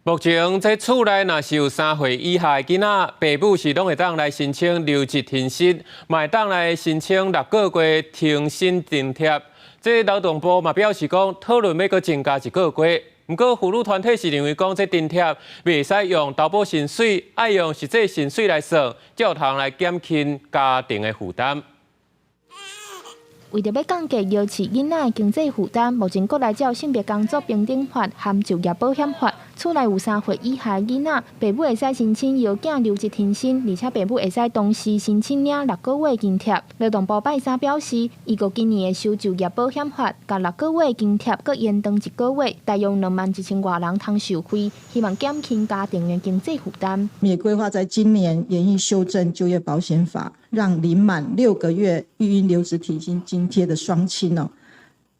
目前在厝内若是有3岁以下的囡仔，爸母是拢会当来申请留职停薪，嘛会当来申请6个月停薪津贴。这劳动部嘛表示讲，讨论要阁增加1个月。不过妇女团体是认为讲，这津贴袂使用投保薪水，爱用实际薪水来算，才有通来减轻家庭的负担。为着要降低幼稚囡仔的经济负担，目前国内只有性别工作平等法和就业保险法。厝内有3岁以下的囡仔，爸母会使申请摇囝留职停薪，而且爸母会使同时申请领6个月津贴。劳动部拜三表示，依据今年的修就业保险法，甲6个月津贴搁延长1个月，大约21000外人通受惠，希望减轻家庭的经济负担。也规划在今年研议修正就业保险法，让临满6个月育婴留职停薪津贴的双亲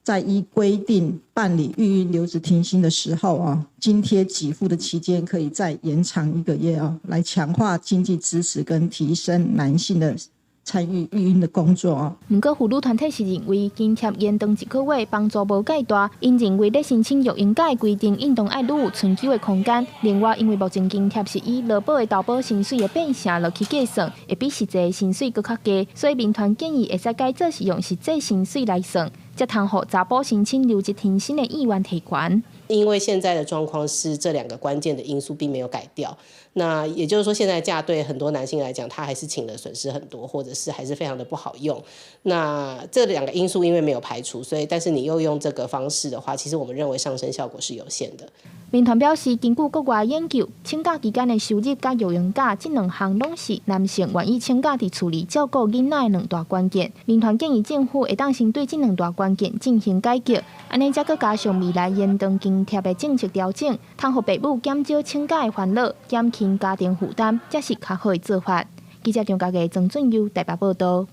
在依规定办理育婴留职停薪的时候津贴给付的期间可以再延长1个月来强化经济支持跟提升男性的参与育婴的工作不过，妇女团体是认为津贴延长1个月帮助无介大，因认为咧申请育婴假的规定，应当爱愈有存求的空间。另外，因为目前津贴是以劳保的投保薪水的变成落去计算，会比实际的薪水搁较低，所以民团建议会使改做是用实际薪水来算。才通互查甫申请留职停薪的意愿提悬。因为现在的状况是这2个关键的因素并没有改掉，那也就是说，现在假对很多男性来讲，他还是请的损失很多，或者是还是非常的不好用。那这2个因素因为没有排除，所以但是你又用这个方式的话，其实我们认为上升效果是有限的。民团表示，根据国外研究，请假期间的收入甲育婴假这2项拢是男性愿意请假伫厝里照顾囡仔的2大关键。民团建议政府会当先对这2大关键进行改革，安尼才搁加上未来延长津贴的政策调整，通互爸母减少请假的烦恼，减轻家庭负担，才是较好的做法。记者张家嘅曾俊佑台北报道。